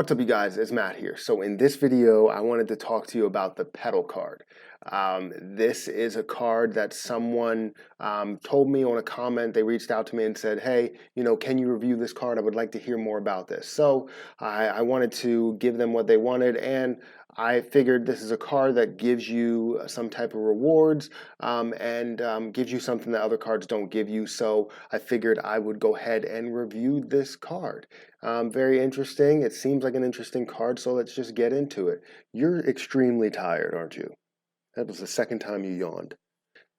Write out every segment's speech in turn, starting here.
What's up, you guys? It's Matt here. So in this video, I wanted to talk to you about the Petal card. This is a card that someone told me on a comment. They reached out to me and said, hey, can you review this card? I would like to hear more about this. So I wanted to give them what they wanted, and I figured this is a card that gives you some type of rewards and gives you something that other cards don't give you. So I figured I would go ahead and review this card. Very interesting. It seems like an interesting card, so let's just get into it. You're extremely tired, aren't you? That was the second time you yawned.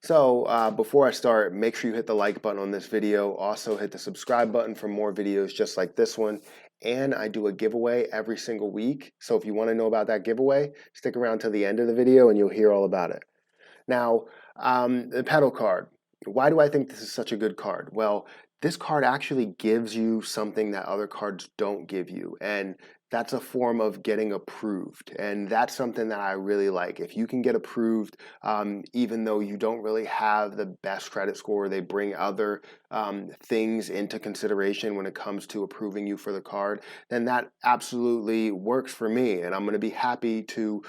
So before I start, make sure you hit the like button on this video. Also hit the subscribe button for more videos just like this one. And I do a giveaway every single week. So if you want to know about that giveaway, stick around till the end of the video and you'll hear all about it. Now, the Petal card. Why do I think this is such a good card? Well, this card actually gives you something that other cards don't give you, and that's a form of getting approved, and that's something that I really like. If you can get approved, even though you don't really have the best credit score, they bring other things into consideration when it comes to approving you for the card, then that absolutely works for me, and I'm going to be happy to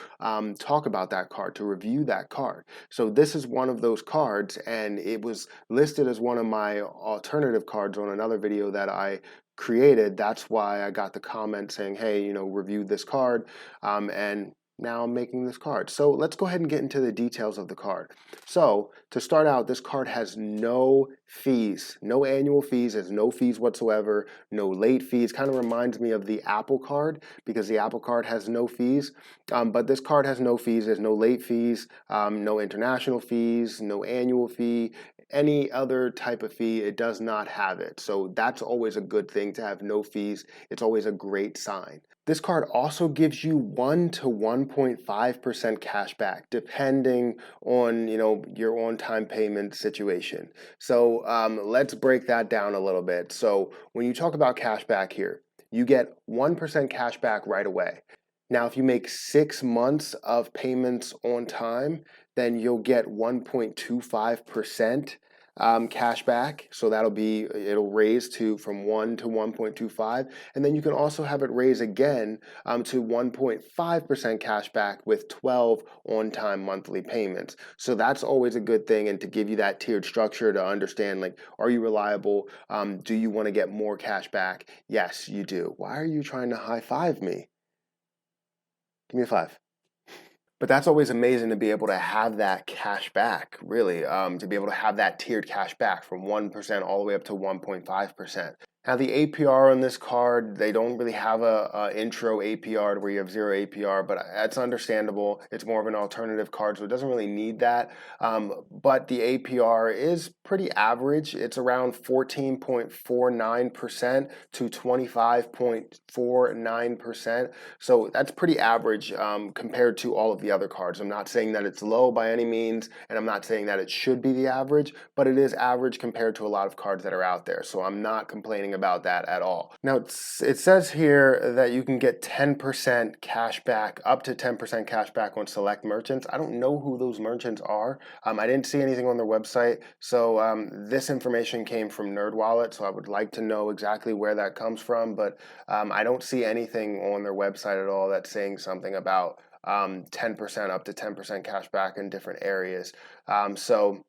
talk about that card, to review that card. So this is one of those cards, and it was listed as one of my alternative cards on another video that I created. That's why I got the comment saying, hey, review this card, and now I'm making this card. So let's go ahead and get into the details of the card. So to start out, this card has no fees, no annual fees, has no fees whatsoever, no late fees. Kind of reminds me of the Apple card, because the Apple card has no fees, but this card has no fees. There's no late fees, no international fees, no annual fee, any other type of fee. It does not have it. So that's always a good thing, to have no fees. It's always a great sign. This card also gives you 1 to 1.5% cash back, depending on your on-time payment situation. So let's break that down a little bit. So when you talk about cash back here, you get 1% cash back right away. Now, if you make 6 months of payments on time, then you'll get 1.25% cash back. So it'll raise from 1 to 1.25, and then you can also have it raise again to 1.5% cash back with 12 on-time monthly payments. So that's always a good thing, and to give you that tiered structure to understand, like, are you reliable? Do you want to get more cash back? Yes, you do. Why are you trying to high five me? Give me a 5. But that's always amazing to be able to have that cash back, really, to be able to have that tiered cash back from 1% all the way up to 1.5%. Now, the APR on this card, they don't really have a intro APR where you have 0 APR, but that's understandable. It's more of an alternative card, so it doesn't really need that. But the APR is pretty average. It's around 14.49% to 25.49%. So that's pretty average compared to all of the other cards. I'm not saying that it's low by any means, and I'm not saying that it should be the average, but it is average compared to a lot of cards that are out there. So I'm not complaining about that at all. Now, it says here that you can get 10% cash back, up to 10% cash back on select merchants. I don't know who those merchants are. I didn't see anything on their website, so this information came from NerdWallet, so I would like to know exactly where that comes from, but I don't see anything on their website at all that's saying something about 10%, up to 10% cash back in different areas. So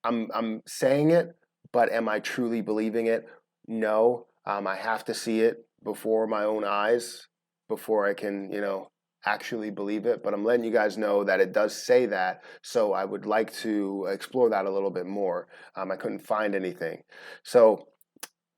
I'm saying it, but am I truly believing it? No. I have to see it before my own eyes before I can, actually believe it. But I'm letting you guys know that it does say that, so I would like to explore that a little bit more. I couldn't find anything. So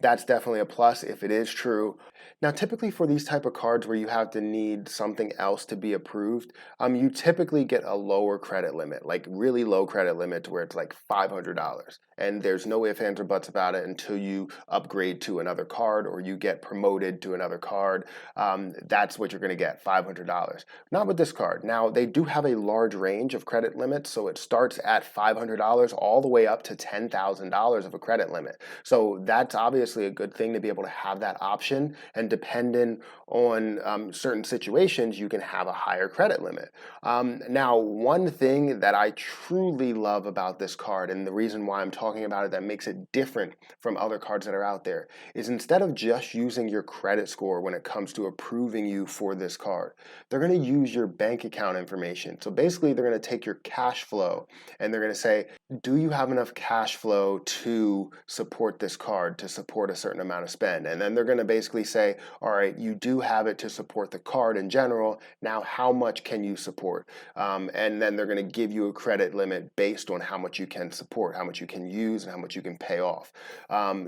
that's definitely a plus if it is true. Now, typically for these type of cards where you have to need something else to be approved, you typically get a lower credit limit, like really low credit limit, to where it's like $500. And there's no ifs, ands, or buts about it until you upgrade to another card or you get promoted to another card. That's what you're going to get, $500. Not with this card. Now, they do have a large range of credit limits, so it starts at $500 all the way up to $10,000 of a credit limit. So that's obviously obviously a good thing to be able to have that option, and depending on certain situations, you can have a higher credit limit. Now, one thing that I truly love about this card, and the reason why I'm talking about it that makes it different from other cards that are out there, is instead of just using your credit score when it comes to approving you for this card, they're going to use your bank account information. So basically, they're going to take your cash flow and they're going to say, do you have enough cash flow to support this card, to support a certain amount of spend? And then they're going to basically say, all right, you do have it to support the card in general. Now, how much can you support? And then they're going to give you a credit limit based on how much you can support, how much you can use, and how much you can pay off.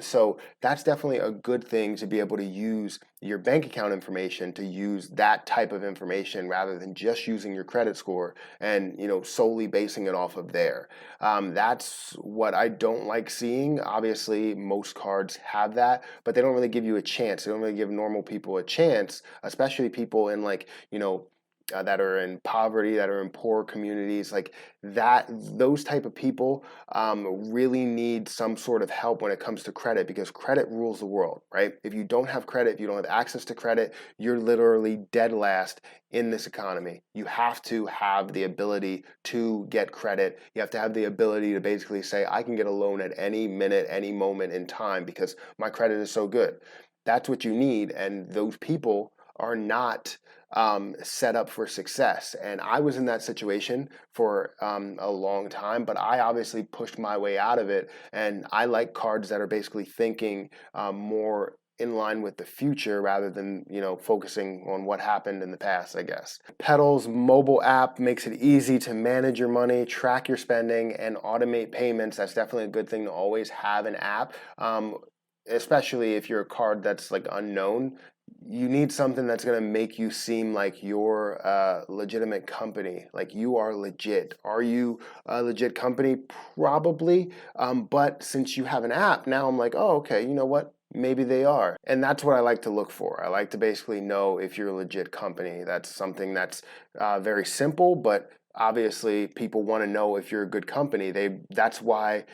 So that's definitely a good thing, to be able to use your bank account information, to use that type of information rather than just using your credit score and solely basing it off of there. That's what I don't like seeing. Obviously, most cards have that, but they don't really give you a chance. They don't really give normal people a chance, especially people in that are in poverty, that are in poor communities, like that. Those type of people really need some sort of help when it comes to credit, because credit rules the world, right? If you don't have credit, if you don't have access to credit, you're literally dead last in this economy. You have to have the ability to get credit. You have to have the ability to basically say, I can get a loan at any minute, any moment in time because my credit is so good. That's what you need, and those people are not set up for success. And I was in that situation for a long time, but I obviously pushed my way out of it. And I like cards that are basically thinking more in line with the future rather than focusing on what happened in the past, I guess. Petal's mobile app makes it easy to manage your money, track your spending, and automate payments. That's definitely a good thing to always have an app. Especially if you're a card that's like unknown, you need something that's going to make you seem like you're a legitimate company, like you are legit. Are you a legit company? Probably. But since you have an app, now I'm like, oh, okay, you know what? Maybe they are. And that's what I like to look for. I like to basically know if you're a legit company. That's something that's very simple, but obviously people want to know if you're a good company. That's why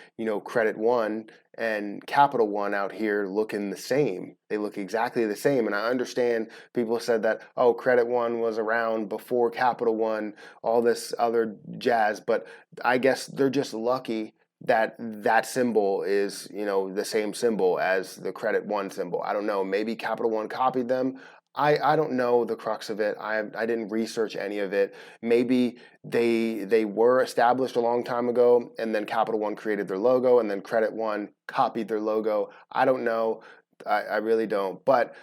Credit One and Capital One out here looking the same. They look exactly the same. And I understand people said that, oh, Credit One was around before Capital One, all this other jazz, but I guess they're just lucky that that symbol is the same symbol as the Credit One symbol. I don't know, maybe Capital One copied them. I don't know the crux of it. I didn't research any of it. Maybe they were established a long time ago, and then Capital One created their logo, and then Credit One copied their logo. I don't know. I really don't. But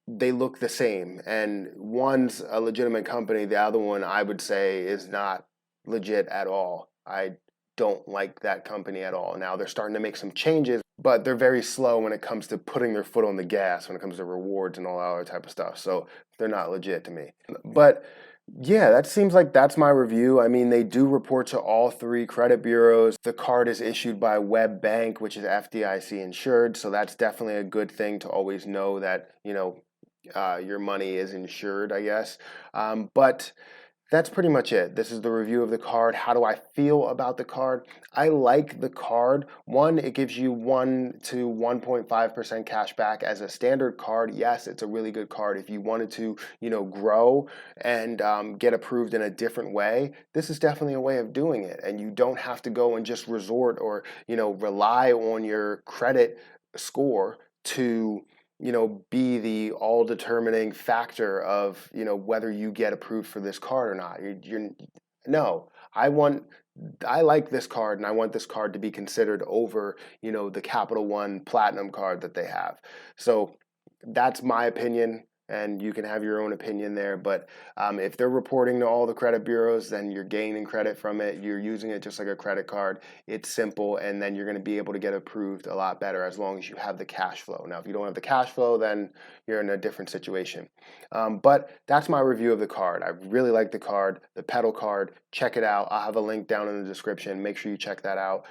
they look the same, and one's a legitimate company. The other one, I would say, is not legit at all. I don't like that company at all. Now they're starting to make some changes, but they're very slow when it comes to putting their foot on the gas, when it comes to rewards and all that other type of stuff. So they're not legit to me. But yeah, that seems like that's my review. I mean, they do report to all three credit bureaus. The card is issued by Web Bank, which is FDIC insured. So that's definitely a good thing to always know that, your money is insured, I guess. But that's pretty much it. This is the review of the card. How do I feel about the card? I like the card. One, it gives you 1 to 1.5% cash back as a standard card. Yes, it's a really good card. If you wanted to, grow and get approved in a different way, this is definitely a way of doing it. And you don't have to go and just resort or, rely on your credit score to be the all determining factor of, whether you get approved for this card or not. No, I like this card, and I want this card to be considered over, the Capital One Platinum card that they have. So that's my opinion, and you can have your own opinion there. But if they're reporting to all the credit bureaus, then you're gaining credit from it. You're using it just like a credit card. It's simple, and then you're going to be able to get approved a lot better as long as you have the cash flow. Now, if you don't have the cash flow, then you're in a different situation. But that's my review of the card. I really like the card, the Petal card. Check it out. I'll have a link down in the description. Make sure you check that out.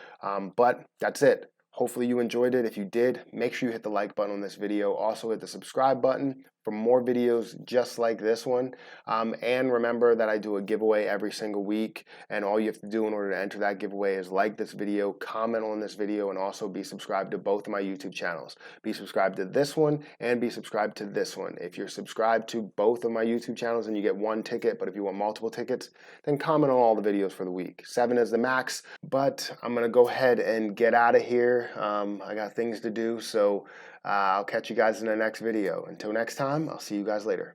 But that's it. Hopefully you enjoyed it. If you did, make sure you hit the like button on this video. Also hit the subscribe button for more videos just like this one. And remember that I do a giveaway every single week, and all you have to do in order to enter that giveaway is like this video, comment on this video, and also be subscribed to both of my YouTube channels. Be subscribed to this one and be subscribed to this one. If you're subscribed to both of my YouTube channels, then you get one ticket, but if you want multiple tickets, then comment on all the videos for the week. 7 is the max, but I'm gonna go ahead and get out of here. I got things to do, so I'll catch you guys in the next video. Until next time, I'll see you guys later.